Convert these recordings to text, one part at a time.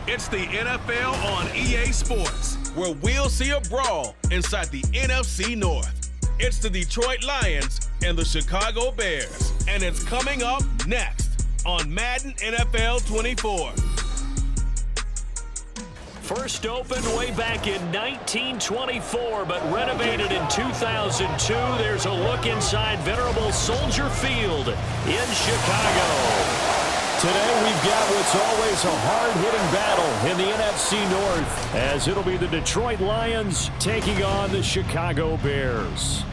It's the NFL on EA Sports, where we'll see a brawl inside the NFC North. It's the Detroit Lions and the Chicago Bears, and it's coming up next on Madden NFL 24. First opened way back in 1924, but renovated in 2002. There's a look inside venerable Soldier Field in Chicago. Today we've got what's always a hard-hitting battle in the NFC North, as it'll be the Detroit Lions taking on the Chicago Bears.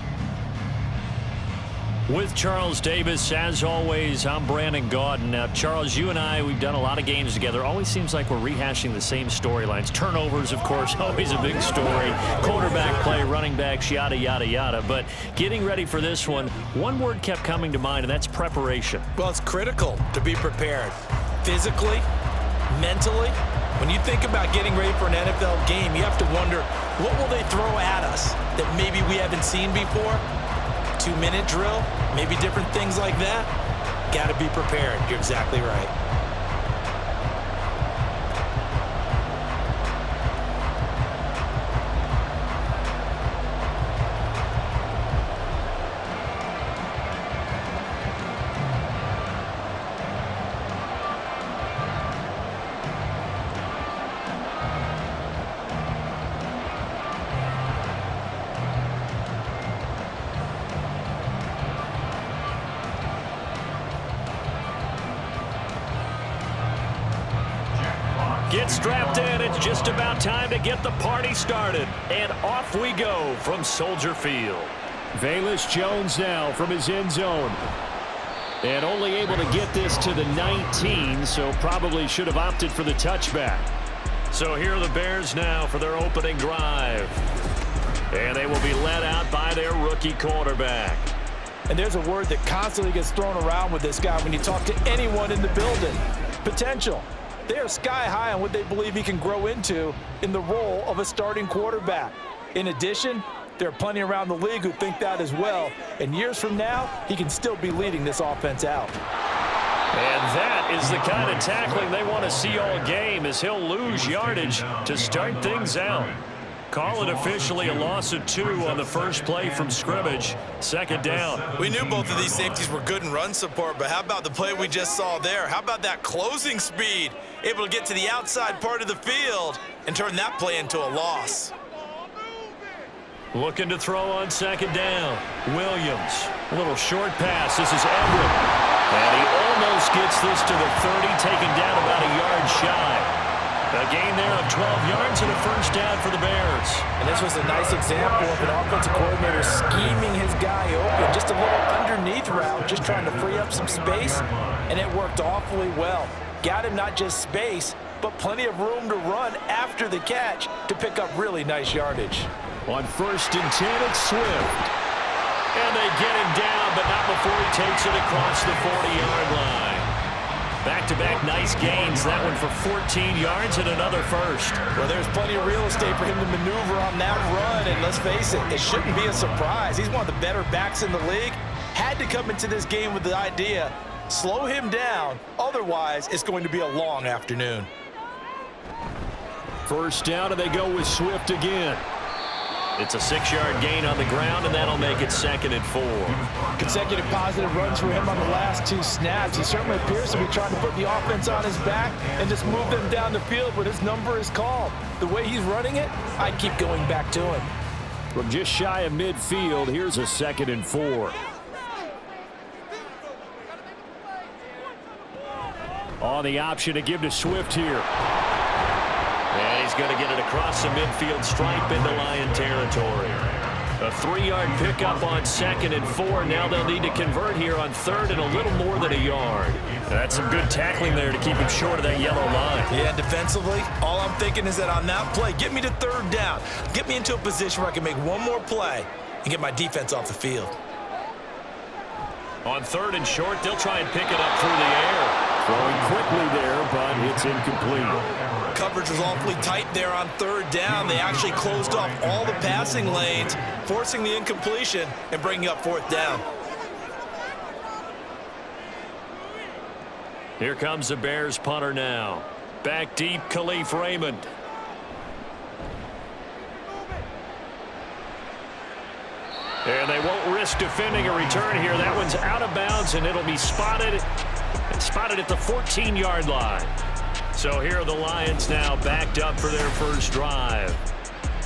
With Charles Davis, as always, I'm Brandon Gaudin. Now, Charles, you and I, we've done a lot of games together. Always seems like we're rehashing the same storylines. Turnovers, of course, always a big story. Quarterback play, running backs, yada, yada, yada. But getting ready for this one word kept coming to mind, and that's preparation. Well, it's critical to be prepared. Physically, mentally. When you think about getting ready for an NFL game, you have to wonder, what will they throw at us that maybe we haven't seen before? 2-minute drill, maybe different things like that. Got to be prepared. You're exactly right. Get strapped in. It's just about time to get the party started. And off we go from Soldier Field. Velus Jones now from his end zone. And only able to get this to the 19, so probably should have opted for the touchback. So here are the Bears now for their opening drive. And they will be led out by their rookie quarterback. And there's a word that constantly gets thrown around with this guy when you talk to anyone in the building. Potential. They are sky high on what they believe he can grow into in the role of a starting quarterback. In addition, there are plenty around the league who think that as well. And years from now, he can still be leading this offense out. And that is the kind of tackling they want to see all game, as he'll lose yardage to start things out. Call it officially a loss of 2 on the first play from scrimmage. Second down. We knew both of these safeties were good in run support, but how about the play we just saw there? How about that closing speed? Able to get to the outside part of the field and turn that play into a loss. Looking to throw on second down. Williams. A little short pass. This is Everett. And he almost gets this to the 30, taken down about a yard shy. A gain there of 12 yards and a first down for the Bears. And this was a nice example of an offensive coordinator scheming his guy open. Just a little underneath route, just trying to free up some space, and it worked awfully well. Got him not just space, but plenty of room to run after the catch to pick up really nice yardage. On 1st and 10, it's Swift. And they get him down, but not before he takes it across the 40-yard line. Back-to-back nice gains, that one for 14 yards and another first. Well, there's plenty of real estate for him to maneuver on that run, and let's face it, it shouldn't be a surprise. He's one of the better backs in the league. Had to come into this game with the idea, slow him down, otherwise it's going to be a long afternoon. First down, and they go with Swift again. It's a 6-yard gain on the ground, and that'll make it 2nd and 4. Consecutive positive runs for him on the last 2 snaps. He certainly appears to be trying to put the offense on his back and just move them down the field when his number is called. The way he's running it, I'd keep going back to him. From just shy of midfield, here's a 2nd and 4. On the option to give to Swift here. And he's going to get it across the midfield stripe into Lion territory. A 3-yard pickup on 2nd and 4. Now they'll need to convert here on 3rd and a little more than a yard. That's some good tackling there to keep him short of that yellow line. Yeah, defensively, all I'm thinking is that on that play, get me to 3rd down. Get me into a position where I can make one more play and get my defense off the field. On 3rd and short, they'll try and pick it up through the air. Throwing quickly there, but it's incomplete. Coverage was awfully tight there on 3rd down. They actually closed off all the passing lanes, forcing the incompletion and bringing up 4th down. Here comes the Bears punter now. Back deep, Khalif Raymond. And they won't risk defending a return here. That one's out of bounds, and it'll be spotted at the 14-yard line. So here are the Lions now backed up for their first drive.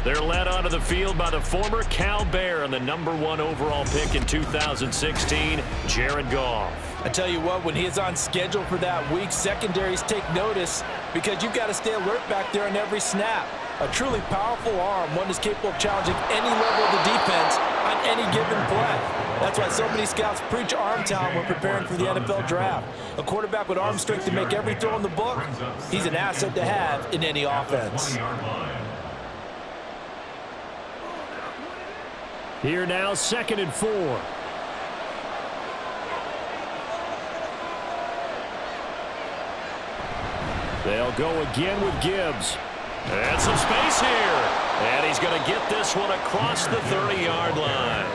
They're led onto the field by the former Cal Bear and the #1 overall pick in 2016, Jared Goff. I tell you what, when he is on schedule for that week, secondaries take notice because you've got to stay alert back there on every snap. A truly powerful arm, one is capable of challenging any level of the defense on any given play. That's why so many scouts preach arm talent when preparing for the NFL draft. A quarterback with arm strength to make every throw in the book, he's an asset to have in any offense. Here now, 2nd and 4. They'll go again with Gibbs. And some space here. And he's going to get this one across the 30-yard line.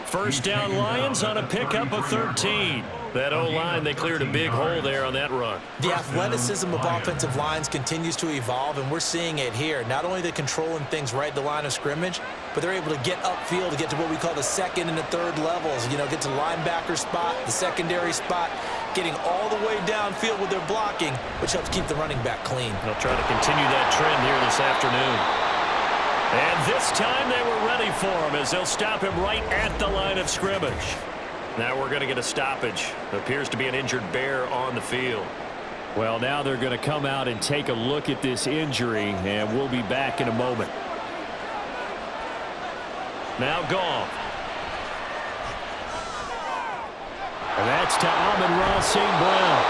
First down Lions on a pickup of 13. That O-line, they cleared a big hole there on that run. The athleticism of offensive lines continues to evolve, and we're seeing it here. Not only are they controlling things right at the line of scrimmage, but they're able to get upfield to get to what we call the second and the third levels. You know, get to the linebacker spot, the secondary spot, getting all the way downfield with their blocking, which helps keep the running back clean. They'll try to continue that trend here this afternoon. And this time they were ready for him as they'll stop him right at the line of scrimmage. Now we're going to get a stoppage. There appears to be an injured Bear on the field. Well, now they're going to come out and take a look at this injury, and we'll be back in a moment. Now Goff. And that's to Amon-Ra St. Brown.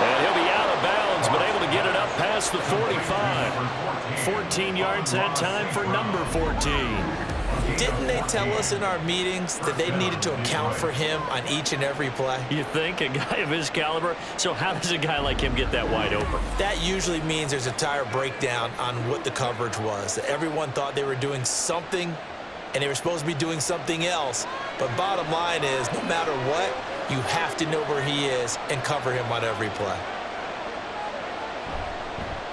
And he'll be out of bounds, but able to get it up past the 45. 14 yards that time for number 14. Didn't they tell us in our meetings that they needed to account for him on each and every play? You think? A guy of his caliber? So how does a guy like him get that wide open? That usually means there's a entire breakdown on what the coverage was. That everyone thought they were doing something, and they were supposed to be doing something else. But bottom line is, no matter what, you have to know where he is and cover him on every play.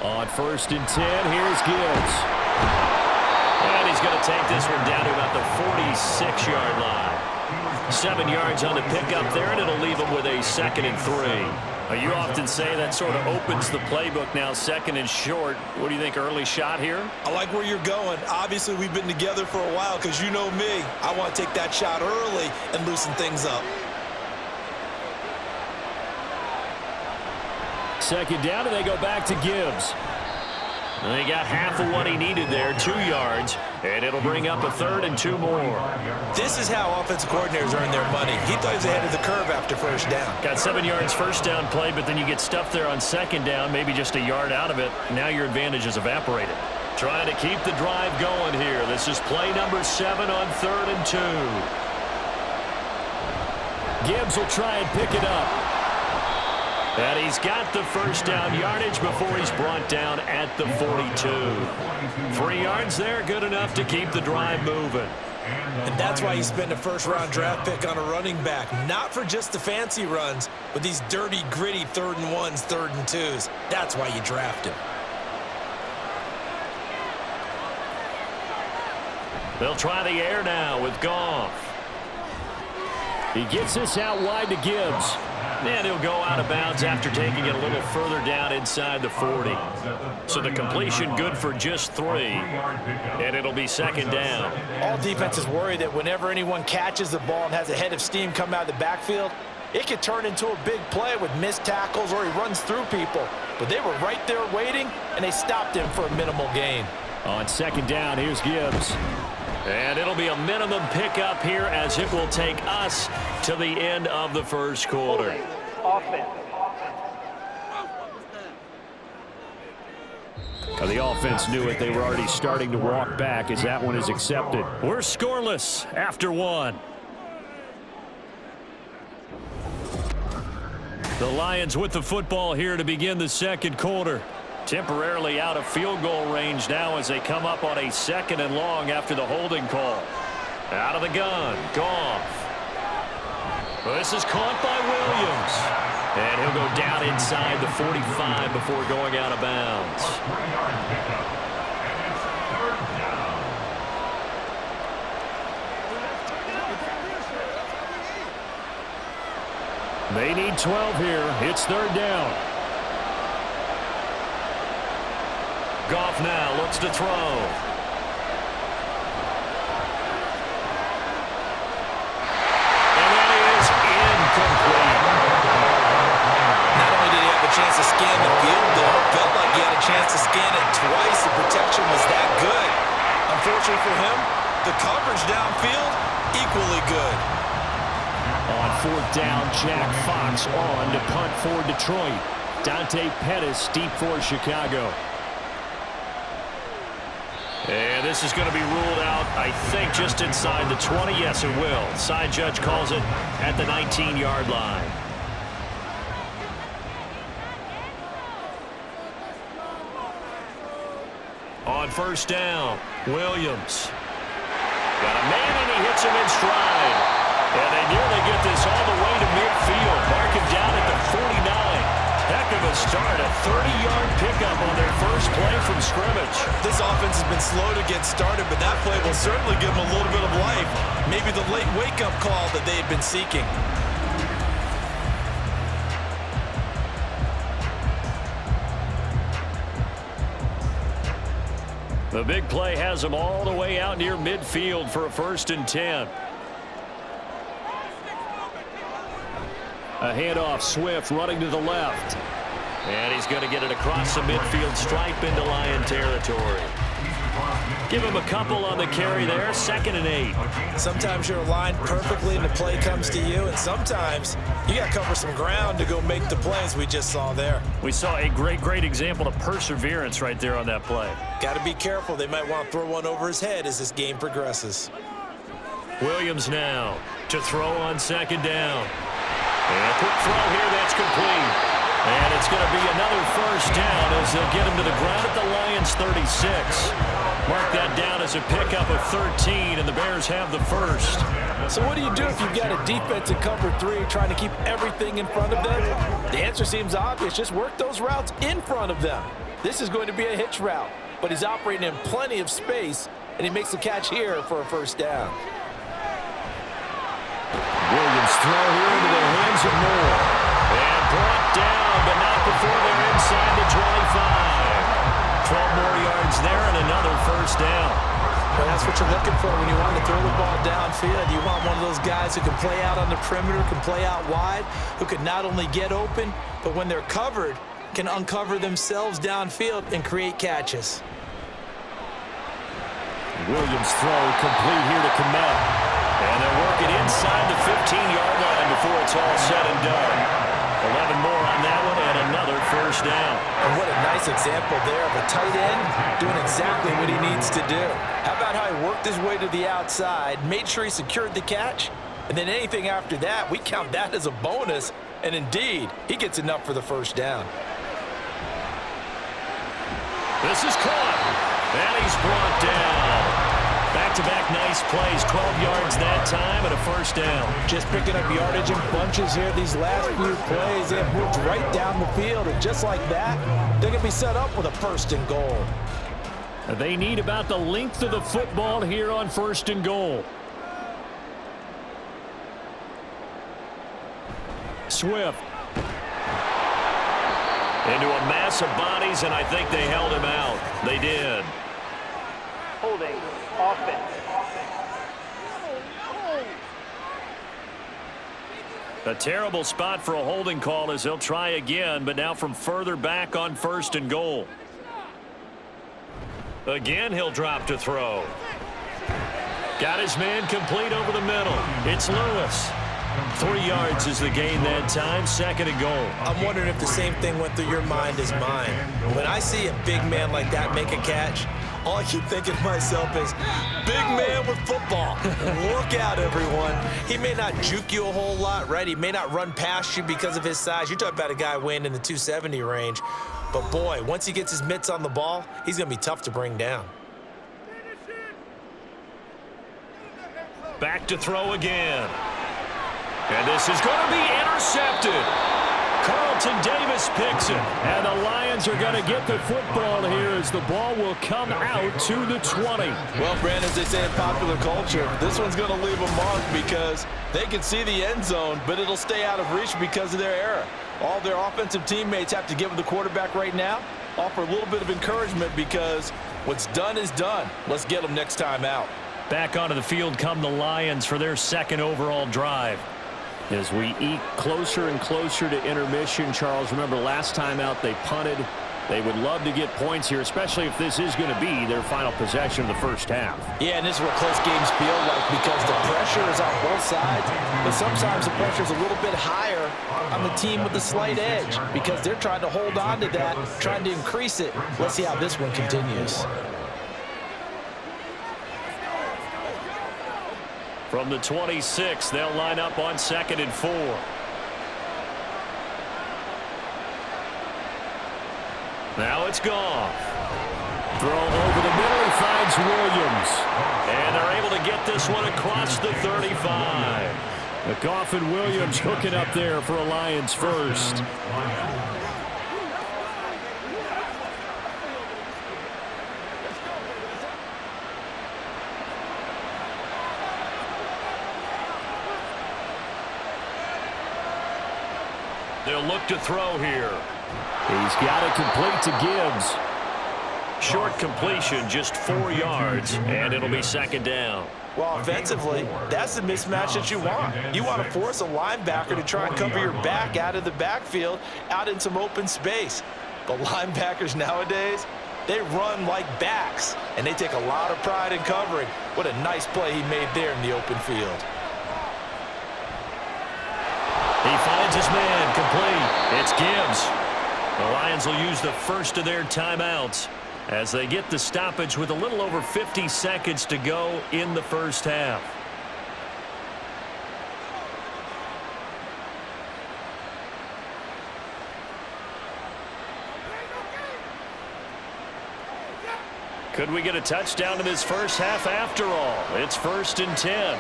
On 1st and 10, here's Gibbs. And he's going to take this one down to about the 46-yard line. 7 yards on the pickup there, and it'll leave him with a 2nd and 3. You often say that sort of opens the playbook now, 2nd and short. What do you think, early shot here? I like where you're going. Obviously, we've been together for a while because you know me. I want to take that shot early and loosen things up. 2nd down, and they go back to Gibbs. And they got half of what he needed there, 2 yards, and it'll bring up a 3rd and 2 more. This is how offensive coordinators earn their money. He thought he was ahead of the curve after first down. Got 7 yards first down play, but then you get stuffed there on 2nd down, maybe just a yard out of it. Now your advantage is evaporated. Trying to keep the drive going here. This is play number 7 on 3rd and 2. Gibbs will try and pick it up. And he's got the first down yardage before he's brought down at the 42. 3 yards there, good enough to keep the drive moving. And that's why you spend a first-round draft pick on a running back. Not for just the fancy runs, but these dirty, gritty 3rd and 1s, 3rd and 2s. That's why you draft him. They'll try the air now with Goff. He gets this out wide to Gibbs. And he'll go out of bounds after taking it a little further down inside the 40. So the completion good for just 3. And it'll be 2nd down. All defenses worry that whenever anyone catches the ball and has a head of steam come out of the backfield, it could turn into a big play with missed tackles or he runs through people. But they were right there waiting, and they stopped him for a minimal gain. On 2nd down, here's Gibbs. And it'll be a minimum pickup here as it will take us to the end of the first quarter. Offense. The offense knew it. They were already starting to walk back as that one is accepted. We're scoreless after 1. The Lions with the football here to begin the 2nd quarter. Temporarily out of field goal range now as they come up on a 2nd and long after the holding call. Out of the gun, Goff. This is caught by Williams. And he'll go down inside the 45 before going out of bounds. They need 12 here. It's third down. Goff now looks to throw. And that is incomplete. Not only did he have a chance to scan the field, though, felt like he had a chance to scan it twice. The protection was that good. Unfortunately for him, the coverage downfield, equally good. On fourth down, Jack Fox on to punt for Detroit. Dante Pettis deep for Chicago. And this is going to be ruled out, I think, just inside the 20. Yes, it will. Side judge calls it at the 19-yard line. On first down, Williams. Got a man, and he hits him in stride. And they nearly get this all the way to midfield. Mark him down at the 49. Heck of a start. A 30-yard pickup on their first play from scrimmage. This offense has been slow to get started, but that play will certainly give them a little bit of life. Maybe the late wake-up call that they had been seeking. The big play has them all the way out near midfield for a 1st and 10. A handoff, Swift running to the left. And he's going to get it across the midfield stripe into Lion territory. Give him a couple on the carry there, 2nd and 8. Sometimes you're aligned perfectly and the play comes to you, and sometimes you got to cover some ground to go make the plays we just saw there. We saw a great example of perseverance right there on that play. Got to be careful. They might want to throw one over his head as this game progresses. Williams now to throw on 2nd down. And a quick throw here, that's complete. And it's going to be another 1st down as they'll get him to the ground at the Lions 36. Mark that down as a pickup of 13, and the Bears have the 1st. So what do you do if you've got a defense in cover 3 trying to keep everything in front of them? The answer seems obvious. Just work those routes in front of them. This is going to be a hitch route, but he's operating in plenty of space, and he makes the catch here for a 1st down. Williams throw here into the hands of Moore. And brought down, but not before they're inside the 25. 12 more yards there and another 1st down. Well, that's what you're looking for when you want to throw the ball downfield. You want one of those guys who can play out on the perimeter, can play out wide, who can not only get open, but when they're covered, can uncover themselves downfield and create catches. Williams throw complete here to Kmet. And they'll work it inside the 15-yard line before it's all said and done. 11 more on that one and another 1st down. And what a nice example there of a tight end doing exactly what he needs to do. How about how he worked his way to the outside, made sure he secured the catch, and then anything after that, we count that as a bonus. And indeed, he gets enough for the 1st down. This is caught. And he's brought down. Back-to-back nice plays, 12 yards that time and a 1st down. Just picking up yardage in bunches here. These last few plays, they have moved right down the field, and just like that, they're going to be set up with a 1st and goal. They need about the length of the football here on 1st and goal. Swift. Into a mass of bodies, and I think they held him out. They did. Holding. Offense. A terrible spot for a holding call as they'll try again, but now from further back on 1st and goal. Again, he'll drop to throw. Got his man complete over the middle. It's Lewis. 3 yards is the gain that time, 2nd and goal. I'm wondering if the same thing went through your mind as mine. When I see a big man like that make a catch, all I keep thinking to myself is, big man with football. Look out, everyone. He may not juke you a whole lot, right? He may not run past you because of his size. You're talking about a guy weighing in the 270 range. But, boy, once he gets his mitts on the ball, he's going to be tough to bring down. Back to throw again. And this is going to be intercepted. Carlton Davis picks it. And the Lions are going to get the football here as the ball will come out to the 20. Well, Brandon, as they say in popular culture, this one's going to leave a mark because they can see the end zone, but it'll stay out of reach because of their error. All their offensive teammates have to give the quarterback right now, offer a little bit of encouragement because what's done is done. Let's get them next time out. Back onto the field come the Lions for their second overall drive. As we eke closer and closer to intermission, Charles, remember last time out they punted. They would love to get points here, especially if this is going to be their final possession of the first half. Yeah, and this is what close games feel like because the pressure is on both sides, but sometimes the pressure is a little bit higher on the team with the slight edge because they're trying to hold on to that, trying to increase it. Let's see how this one continues. From the 26, they'll line up on 2nd and 4. Now it's Goff. Throw over the middle, he finds Williams. And they're able to get this one across the 35. The Goff and Williams hooking up there for a Lions first. They'll look to throw here. He's got it complete to Gibbs. Short completion, just 4 yards, and it'll be 2nd down. Well, offensively, that's the mismatch that you want. You want to force a linebacker to try and cover your back out of the backfield, out in some open space. But linebackers nowadays, they run like backs, and they take a lot of pride in covering. What a nice play he made there in the open field. He finds his man complete. It's Gibbs. The Lions will use the first of their timeouts as they get the stoppage with a little over 50 seconds to go in the first half. Could we get a touchdown in this first half after all? It's 1st and 10.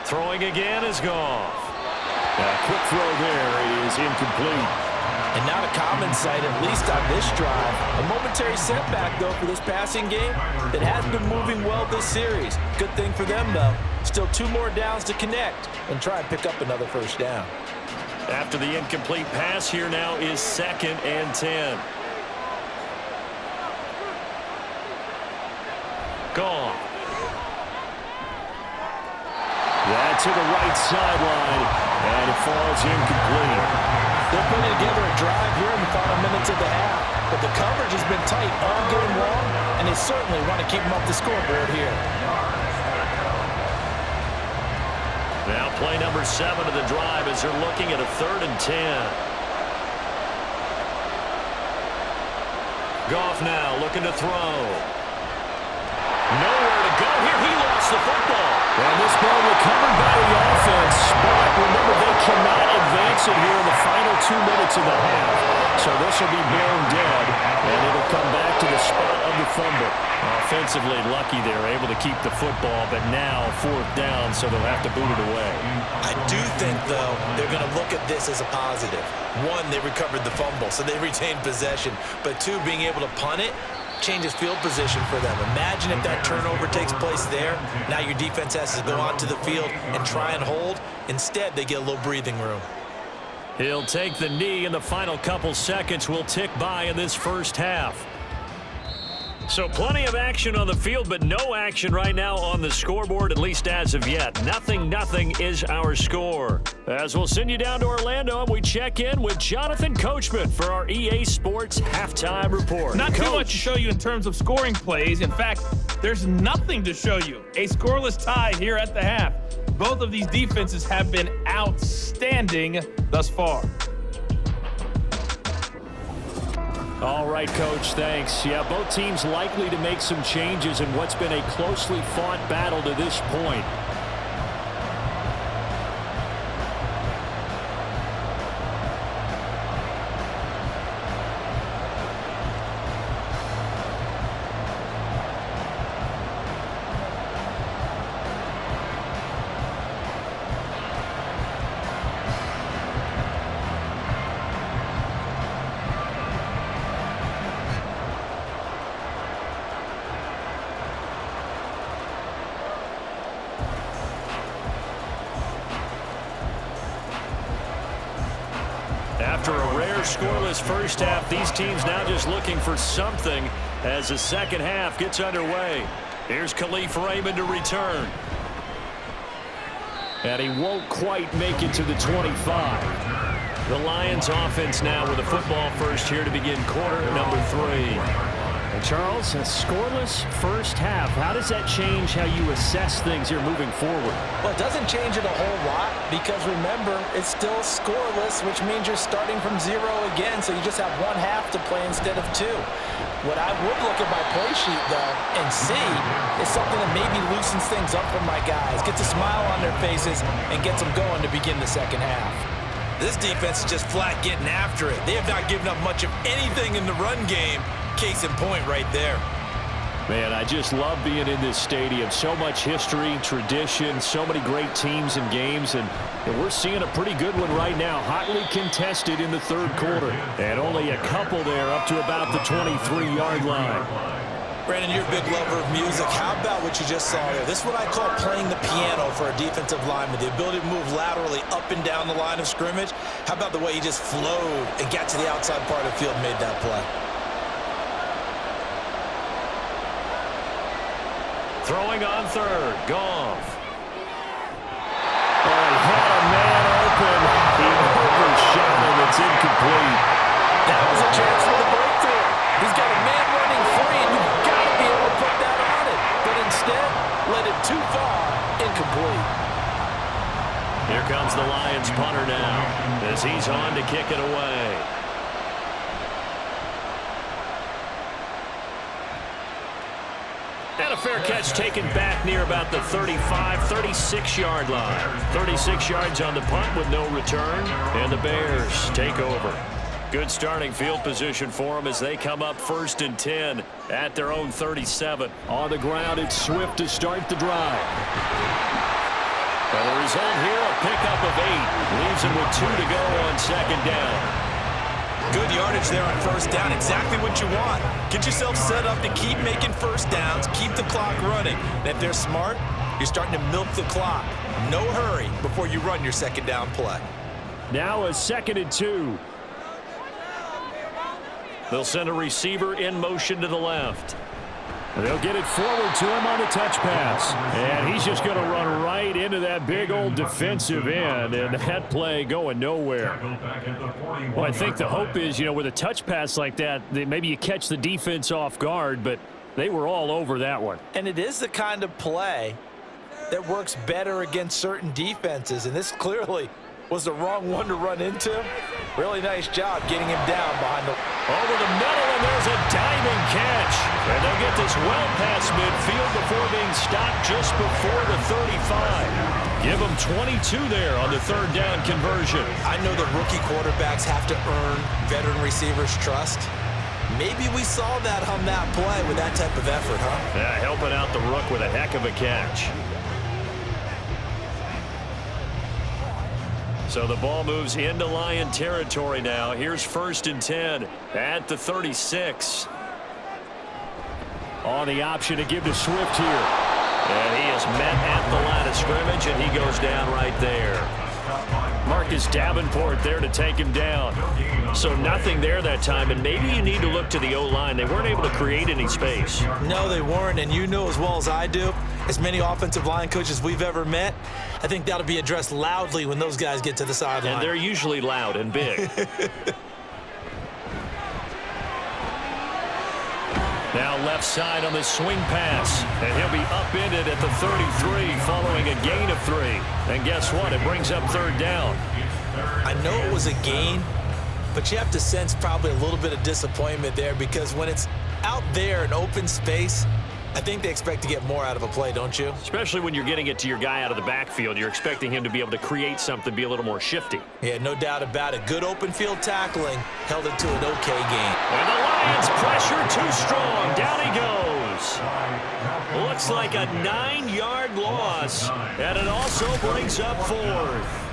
Throwing again is Goff. A quick throw there. It is incomplete. And not a common sight, at least on this drive. A momentary setback, though, for this passing game that has been moving well this series. Good thing for them, though. Still 2 more downs to connect and try and pick up another first down. After the incomplete pass, here now is 2nd and 10. Goff. That's to the right sideline, and it falls incomplete. They're putting together a drive here in the final minutes of the half, but the coverage has been tight all game long, and they certainly want to keep them off the scoreboard here. Now play number 7 of the drive as they're looking at a 3rd and 10. Goff now looking to throw. Nowhere to go here. He lost the football. And this ball recovered by the offense. But remember, they cannot advance it here in the final 2 minutes of the half. So this will be blown dead, and it'll come back to the spot of the fumble. Offensively lucky they're able to keep the football, but now 4th down, so they'll have to boot it away. I do think, though, they're going to look at this as a positive. 1, they recovered the fumble, so they retained possession. But 2, being able to punt it changes field position for them. Imagine if that turnover takes place there. Now your defense has to go onto the field and try and hold. Instead, they get a little breathing room. He'll take the knee, and the final couple seconds will tick by in this first half. So plenty of action on the field, but no action right now on the scoreboard, at least as of yet. 0-0 is our score. As we'll send you down to Orlando, and we check in with Jonathan Coachman for our EA Sports Halftime Report. Not too much to show you in terms of scoring plays. In fact, there's nothing to show you. A scoreless tie here at the half. Both of these defenses have been outstanding thus far. All right, Coach, thanks. Yeah, both teams likely to make some changes in what's been a closely fought battle to this point. After a rare scoreless first half, these teams now just looking for something as the second half gets underway. Here's Khalif Raymond to return. And he won't quite make it to the 25. The Lions offense now with a football first here to begin quarter number 3. And Charles, a scoreless first half. How does that change how you assess things here moving forward? Well, it doesn't change it a whole lot because, remember, it's still scoreless, which means you're starting from 0 again, so you just have one half to play instead of 2. What I would look at my play sheet, though, and see is something that maybe loosens things up for my guys, gets a smile on their faces, and gets them going to begin the second half. This defense is just flat getting after it. They have not given up much of anything in the run game. Case in point right there. Man, I just love being in this stadium. So much history, tradition, so many great teams and games, and we're seeing a pretty good one right now. Hotly contested in the third quarter, and only a couple there up to about the 23-yard line. Brandon, you're a big lover of music. How about what you just saw there? This is what I call playing the piano for a defensive lineman. The ability to move laterally up and down the line of scrimmage. How about the way he just flowed and got to the outside part of the field and made that play? Throwing on third, Goff. Oh, he had a man open. He overshot him. It's incomplete. That was a chance for the breakthrough. He's got a man running free, and you've got to be able to put that on it. But instead, let it too far, incomplete. Here comes the Lions punter now as he's on to kick it away. And a fair catch taken back near about the 35, 36-yard line. 36 yards on the punt with no return, and the Bears take over. Good starting field position for them as they come up 1st and 10 at their own 37. On the ground, it's Swift to start the drive. And the result here, a pickup of 8. Leaves him with 2 to go on second down. Good yardage there on first down. Exactly what you want. Get yourself set up to keep making first downs, keep the clock running. And if they're smart, you're starting to milk the clock. No hurry before you run your second down play. Now a 2nd and 2. They'll send a receiver in motion to the left. They'll get it forward to him on the touch pass. And he's just going to run right into that big old defensive end. And that play going nowhere. Well, I think the hope is, with a touch pass like that, maybe you catch the defense off guard, but they were all over that one. And it is the kind of play that works better against certain defenses. And this clearly was the wrong one to run into. Really nice job getting him down behind the... Over the middle, and there's a diving catch. And they'll get this well past midfield before being stopped just before the 35. Give them 22 there on the third down conversion. I know that rookie quarterbacks have to earn veteran receivers' trust. Maybe we saw that on that play with that type of effort, huh? Yeah, helping out the rook with a heck of a catch. So the ball moves into Lion territory now. Here's 1st and 10 at the 36. On the option to give to Swift here. And he is met at the line of scrimmage, and he goes down right there. Marcus Davenport there to take him down. So nothing there that time, and maybe you need to look to the O-line. They weren't able to create any space. No, they weren't, and you know as well as I do, as many offensive line coaches we've ever met, I think that'll be addressed loudly when those guys get to the sideline. And they're usually loud and big. Now left side on the swing pass, and he'll be upended at the 33 following a gain of 3. And guess what? It brings up third down. I know it was a gain, but you have to sense probably a little bit of disappointment there because when it's out there in open space, I think they expect to get more out of a play, don't you? Especially when you're getting it to your guy out of the backfield. You're expecting him to be able to create something, be a little more shifty. Yeah, no doubt about it. Good open field tackling held it to an okay game. And the Lions pressure too strong. Down he goes. Looks like a 9-yard loss, and it also brings up 4th.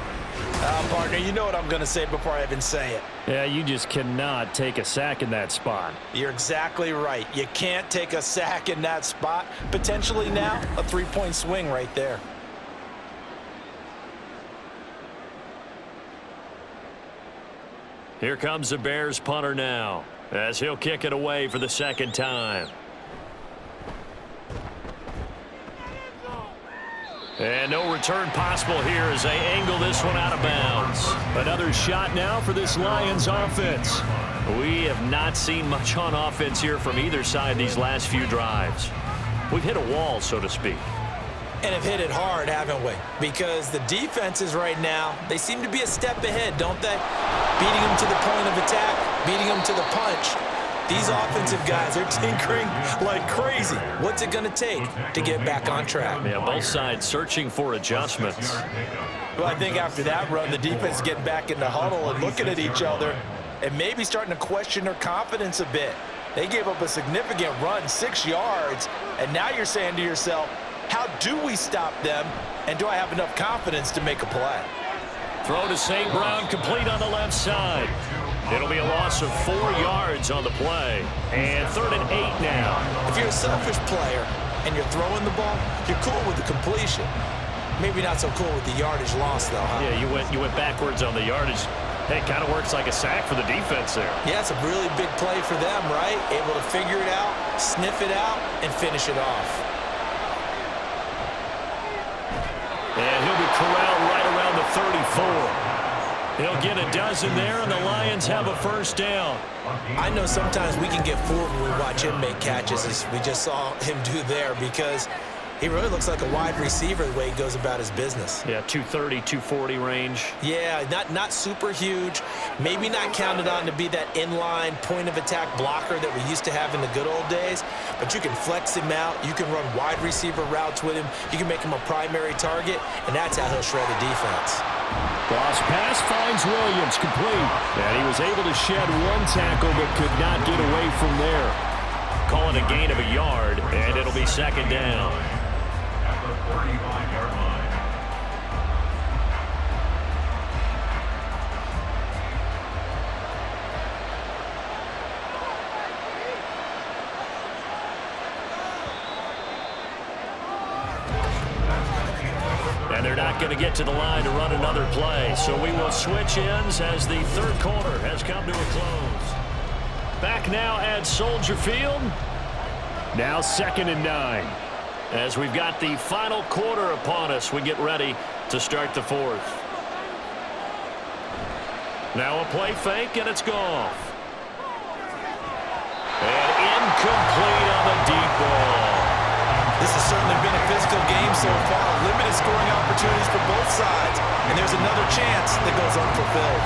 Partner, you know what I'm going to say before I even say it. Yeah, you just cannot take a sack in that spot. You're exactly right. You can't take a sack in that spot. Potentially now, a 3-point swing right there. Here comes the Bears punter now, as he'll kick it away for the second time. And no return possible here as they angle this one out of bounds. Another shot now for this Lions offense. We have not seen much on offense here from either side these last few drives. We've hit a wall, so to speak. And have hit it hard, haven't we? Because the defenses right now, they seem to be a step ahead, don't they? Beating them to the point of attack, beating them to the punch. These offensive guys are tinkering like crazy. What's it going to take to get back on track? Yeah, both sides searching for adjustments. Well, I think after that run, the defense is getting back in the huddle and looking at each other and maybe starting to question their confidence a bit. They gave up a significant run, 6 yards, and now you're saying to yourself, how do we stop them, and do I have enough confidence to make a play? Throw to St. Brown, complete on the left side. It'll be a loss of 4 yards on the play. And 3rd and 8 now. If you're a selfish player and you're throwing the ball, you're cool with the completion. Maybe not so cool with the yardage loss, though, huh? Yeah, you went backwards on the yardage. Hey, it kind of works like a sack for the defense there. Yeah, it's a really big play for them, right? Able to figure it out, sniff it out, and finish it off. And he'll be corralled right around the 34. He'll get a dozen there, and the Lions have a first down. I know sometimes we can get fooled when we watch him make catches, as we just saw him do there, because he really looks like a wide receiver the way he goes about his business. Yeah, 230, 240 range. Yeah, not super huge. Maybe not counted on to be that inline point-of-attack blocker that we used to have in the good old days, but you can flex him out. You can run wide receiver routes with him. You can make him a primary target, and that's how he'll shred a defense. Cross pass finds Williams, complete. And he was able to shed one tackle but could not get away from there. Call it a gain of a yard, and it'll be second down. At the 35-yard line. And they're not going to get to the line to run another play. So we will switch ends as the third quarter has come to a close. Back now at Soldier Field. Now 2nd and 9. As we've got the final quarter upon us, we get ready to start the fourth. Now a play fake, and it's Goff. And incomplete on the deep ball. This has certainly been a physical game so far. Limited scoring opportunities for both sides. And there's another chance that goes unfulfilled.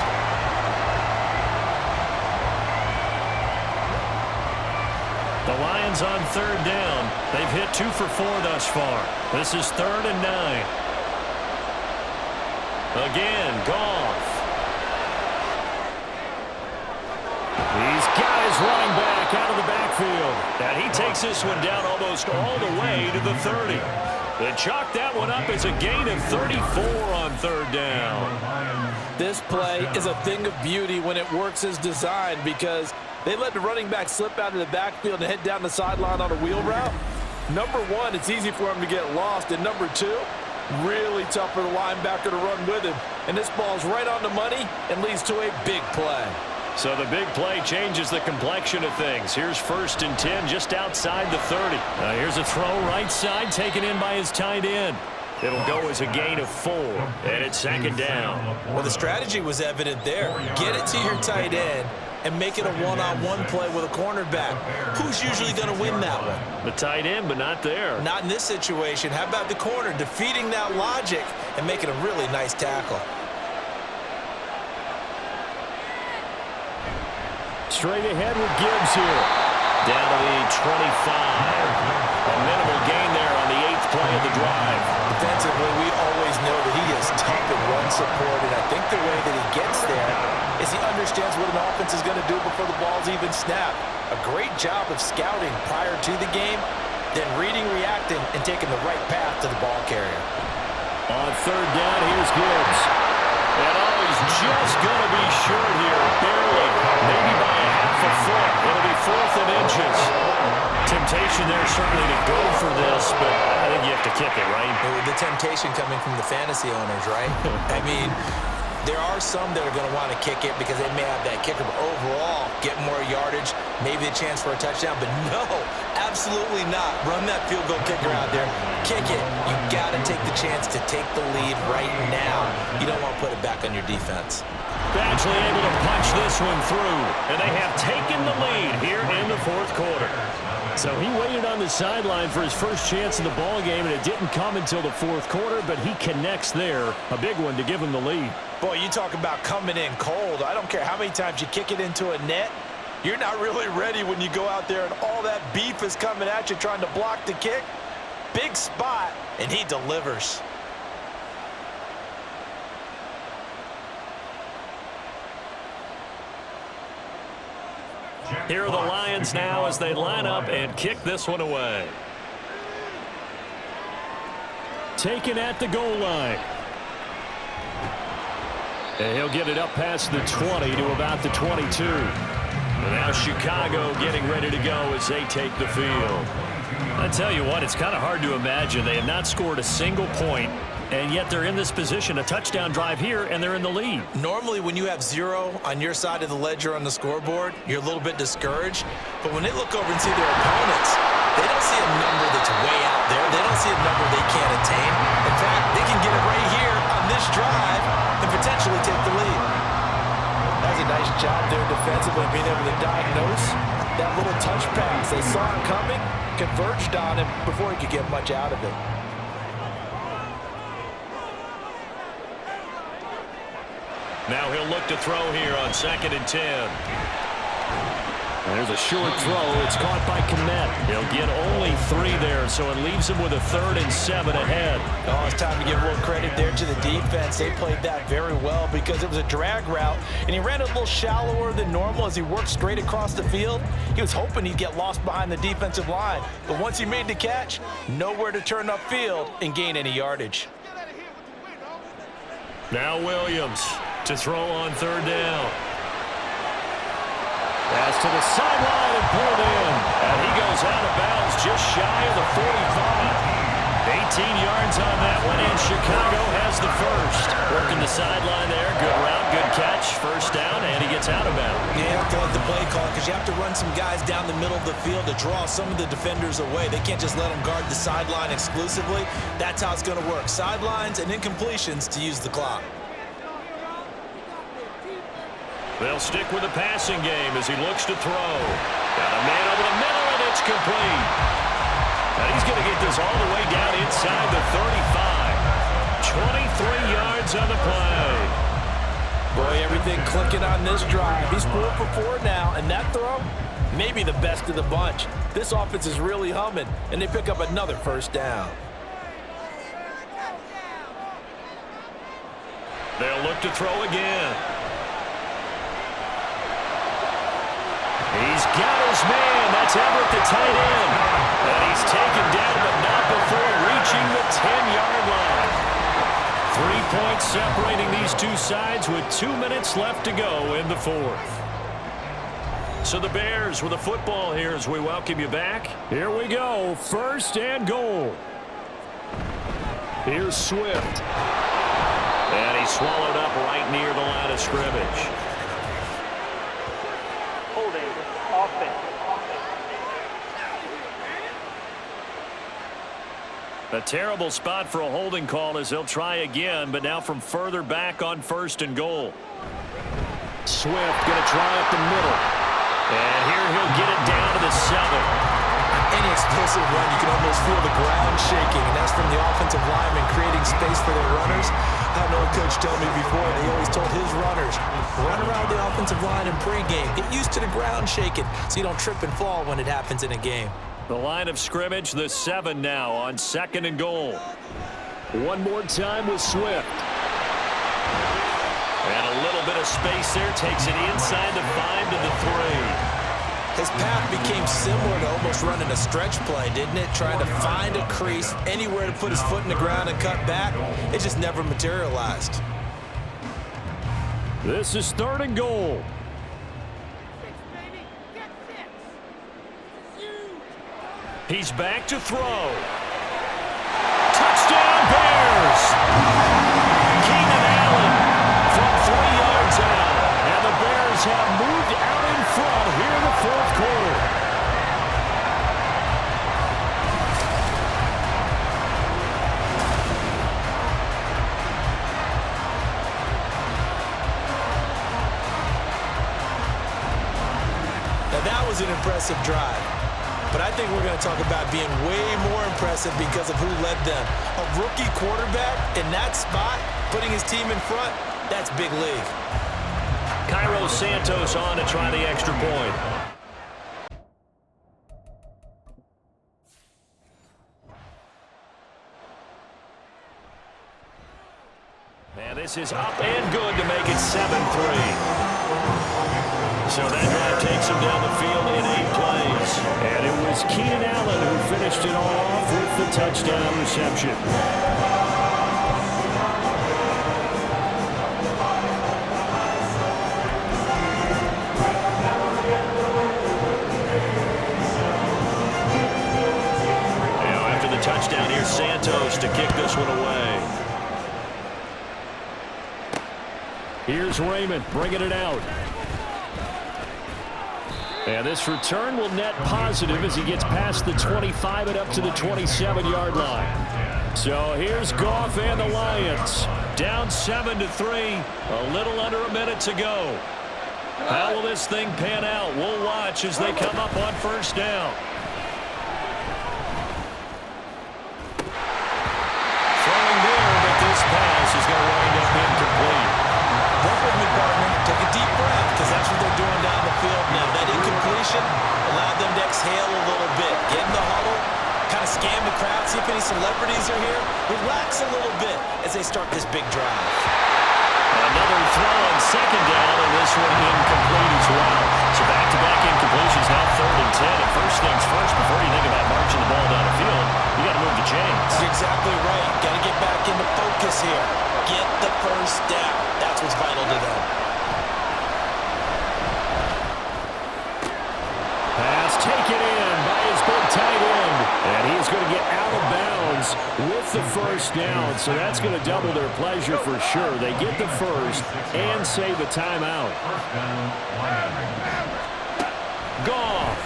The Lions on 3rd down. They've hit 2 for 4 thus far. This is 3rd and 9. Again, Goff. He's got his running back out of the backfield. And he takes this one down almost all the way to the 30. They chalk that one up as a gain of 34 on 3rd down. This play is a thing of beauty when it works as designed, because they let the running back slip out of the backfield and head down the sideline on a wheel route. Number one, it's easy for him to get lost. And number two, really tough for the linebacker to run with him. And this ball's right on the money and leads to a big play. So the big play changes the complexion of things. Here's 1st and 10 just outside the 30. Here's a throw right side taken in by his tight end. It'll go as a gain of 4, and it's 2nd down. Well, the strategy was evident there. Get it to your tight end and make it a one-on-one play with a cornerback. Who's usually going to win that one? The tight end, but not there. Not in this situation. How about the corner defeating that logic and making a really nice tackle? Straight ahead with Gibbs here. Down to the 25. A minimal gain there on the 8th play of the drive. Defensively, we always know that he is tough in run support, and I think the way that he gets there is he understands what an offense is going to do before the ball's even snapped. A great job of scouting prior to the game, then reading, reacting, and taking the right path to the ball carrier. On 3rd down, here's Gibbs. And he's just going to be short here, barely, maybe by a half a foot. It'll be 4th and inches. Temptation there certainly to go for this, but I think you have to kick it, right? The temptation coming from the fantasy owners, right? I mean, There are some that are going to want to kick it because they may have that kicker, but overall, get more yardage, maybe a chance for a touchdown. But no, absolutely not. Run that field goal kicker out there. Kick it. You got to take the chance to take the lead right now. You don't want to put it back on your defense. Badgley able to punch this one through, and they have taken the lead here in the fourth quarter. So he waited on the sideline for his first chance in the ball game, and it didn't come until the fourth quarter, but he connects there. A big one to give him the lead. Boy, you talk about coming in cold. I don't care how many times you kick it into a net. You're not really ready when you go out there and all that beef is coming at you trying to block the kick. Big spot, and he delivers. Here are the Lions now as they line up and kick this one away. Taken at the goal line. And he'll get it up past the 20 to about the 22. And now Chicago getting ready to go as they take the field. I tell you what, it's kind of hard to imagine. They have not scored a single point, and yet they're in this position, a touchdown drive here, and they're in the lead. Normally, when you have 0 on your side of the ledger on the scoreboard, you're a little bit discouraged. But when they look over and see their opponents, they don't see a number that's way out there. They don't see a number they can't attain. In fact, they can get it right here on this drive and potentially take the lead. That's a nice job there defensively, being able to diagnose that little touch pass. They saw him coming, converged on him before he could get much out of it. Now he'll look to throw here on 2nd and 10. There's a short throw. It's caught by Kmet. He'll get only 3 there, so it leaves him with a 3rd and 7 ahead. Oh, it's time to give a little credit there to the defense. They played that very well because it was a drag route, and he ran a little shallower than normal as he worked straight across the field. He was hoping he'd get lost behind the defensive line, but once he made the catch, nowhere to turn upfield and gain any yardage. Now Williams to throw on 3rd down. Pass to the sideline and pulled in. And he goes out of bounds just shy of the 45. 18 yards on that one, and Chicago has the first. Working the sideline there. Good route, good catch. First down, and he gets out of bounds. You have to like the play call because you have to run some guys down the middle of the field to draw some of the defenders away. They can't just let them guard the sideline exclusively. That's how it's going to work. Sidelines and incompletions to use the clock. They'll stick with the passing game as he looks to throw. Got a man over the middle, and it's complete. And he's going to get this all the way down inside the 35. 23 yards on the play. Boy, everything clicking on this drive. He's 4 for 4 now, and that throw, maybe the best of the bunch. This offense is really humming, and they pick up another first down. They'll look to throw again. He's got his man. That's Everett, the tight end. And he's taken down, but not before reaching the 10-yard line. 3 points separating these two sides with 2 minutes left to go in the fourth. So the Bears with a football here as we welcome you back. Here we go. 1st and goal. Here's Swift. And he's swallowed up right near the line of scrimmage. A terrible spot for a holding call as they'll try again, but now from further back on 1st and goal. Swift going to try up the middle. And here he'll get it down to the 7. Any explosive run, you can almost feel the ground shaking, and that's from the offensive lineman creating space for their runners. I had an old coach tell me before, they always told his runners, run around the offensive line in pregame. Get used to the ground shaking so you don't trip and fall when it happens in a game. The line of scrimmage, the 7 now on 2nd and goal. One more time with Swift. And a little bit of space there, takes it inside the 5 to the 3. His path became similar to almost running a stretch play, didn't it? Trying to find a crease, anywhere to put his foot in the ground and cut back. It just never materialized. This is 3rd and goal. He's back to throw. Touchdown Bears! Keenan Allen from an impressive drive. But I think we're going to talk about being way more impressive because of who led them. A rookie quarterback in that spot, putting his team in front, that's big league. Cairo Santos on to try the extra point. And this is up and good to make it 7-3. So that drive takes him down the field in 8 plays. And it was Keenan Allen who finished it all off with the touchdown reception. Now after the touchdown, here's Santos to kick this one away. Here's Raymond bringing it out. And this return will net positive as he gets past the 25 and up to the 27-yard line. So here's Goff and the Lions. Down 7-3, a little under a minute to go. How will this thing pan out? We'll watch as they come up on first down. Throwing there, but this pass is going to wind up incomplete. Work with me, partner. Take a deep breath, because that's what they're doing down the field now. That incompletion allowed them to exhale a little bit. Get in the huddle, kind of scan the crowd, see if any celebrities are here. Relax a little bit as they start this big drive. Another throw on second down, and this one incomplete as well. So back-to-back incompletions, now 3rd and 10. And first things first, before you think about marching the ball down the field, you got to move the chains. That's exactly right. Got to get back into focus here. Get the first down. That's what's vital to them. Pass taken in by his big tight end. And he's going to get out of bounds with the first down. So that's going to double their pleasure for sure. They get the first and save a timeout. Goff.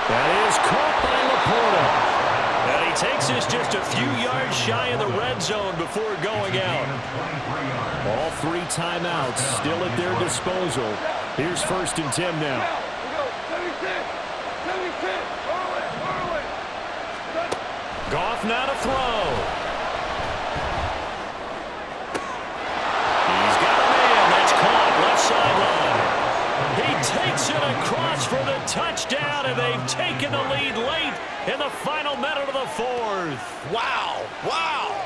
That is caught by Laporta. And he takes this just a few yards shy of the red zone before going out. All 3 timeouts still at their disposal. Here's 1st and 10 now. Goff now to throw. He's got a man. That's caught left sideline. He takes it across for the touchdown, and they've taken the lead late in the final minute of the 4th. Wow. Wow.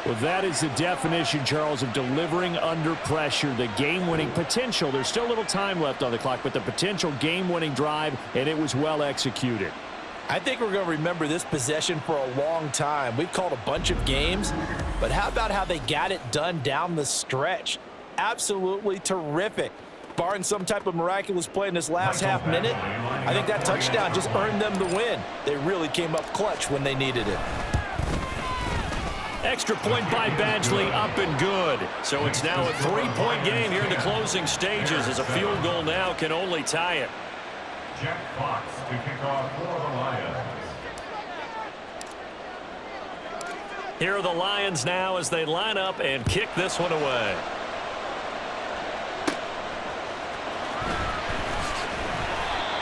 Well, that is the definition, Charles, of delivering under pressure. The game-winning potential. There's still a little time left on the clock, but the potential game-winning drive, and it was well executed. I think we're going to remember this possession for a long time. We've called a bunch of games, but how about how they got it done down the stretch? Absolutely terrific. Barring some type of miraculous play in this last half minute, I think that touchdown just earned them the win. They really came up clutch when they needed it. Extra point by Badgley, up and good. So it's now a 3-point game here in the closing stages, as a field goal now can only tie it. Jack Fox to kick off for the Lions. Here are the Lions now as they line up and kick this one away.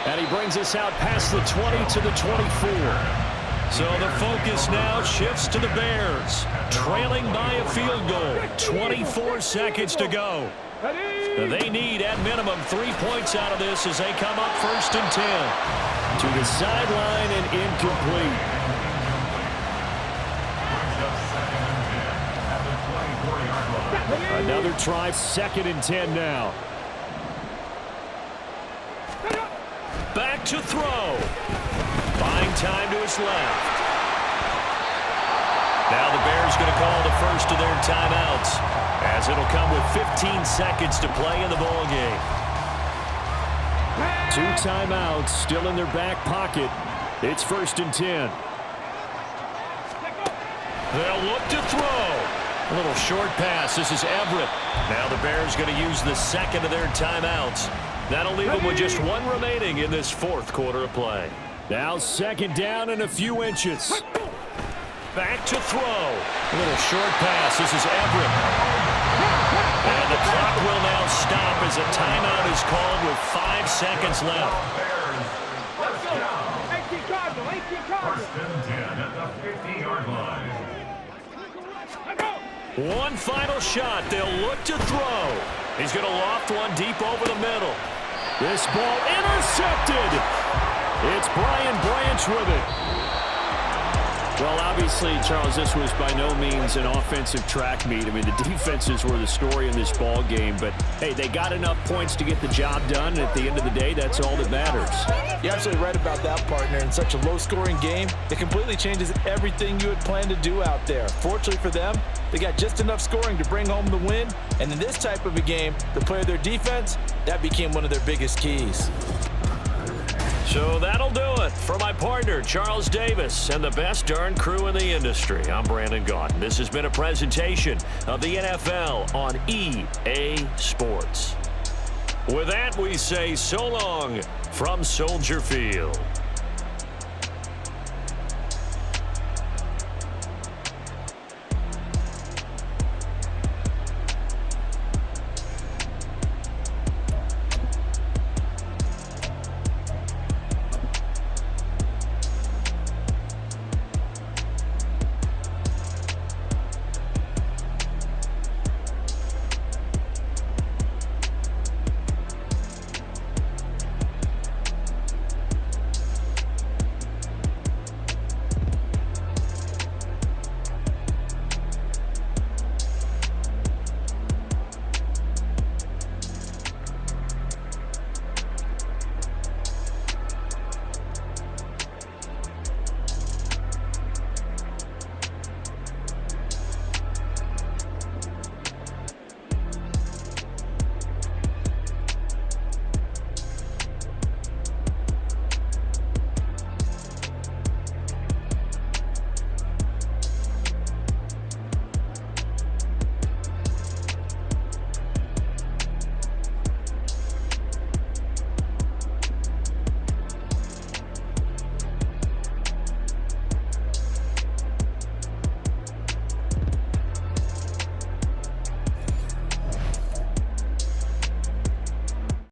And he brings us out past the 20 to the 24. So the focus now shifts to the Bears, trailing by a field goal. 24 seconds to go. They need, at minimum, 3 points out of this as they come up 1st and 10. To the sideline and incomplete. Another try, 2nd and 10 now. Back to throw. Buying time to his left. Now the Bears going to call the first of their timeouts, as it'll come with 15 seconds to play in the ball game. 2 timeouts still in their back pocket. It's 1st and 10. They'll look to throw. A little short pass. This is Everett. Now the Bears going to use the 2nd of their timeouts. That'll leave them with just 1 remaining in this 4th quarter of play. Now 2nd down and a few inches. Back to throw. A little short pass. This is Everett. And the clock will now stop as a timeout is called with 5 seconds left. Let's go. 18 Cardinal. First and 10 at the 50-yard line. One final shot. They'll look to throw. He's going to loft one deep over the middle. This ball intercepted. It's Brian Branch with it. Well, obviously, Charles, this was by no means an offensive track meet. I mean, the defenses were the story in this ball game. But, hey, they got enough points to get the job done. And at the end of the day, that's all that matters. You're absolutely right about that, partner. In such a low-scoring game, it completely changes everything you had planned to do out there. Fortunately for them, they got just enough scoring to bring home the win. And in this type of a game, to play their defense, that became one of their biggest keys. So that'll do it for my partner, Charles Davis, and the best darn crew in the industry. I'm Brandon Gaudin. This has been a presentation of the NFL on EA Sports. With that, we say so long from Soldier Field.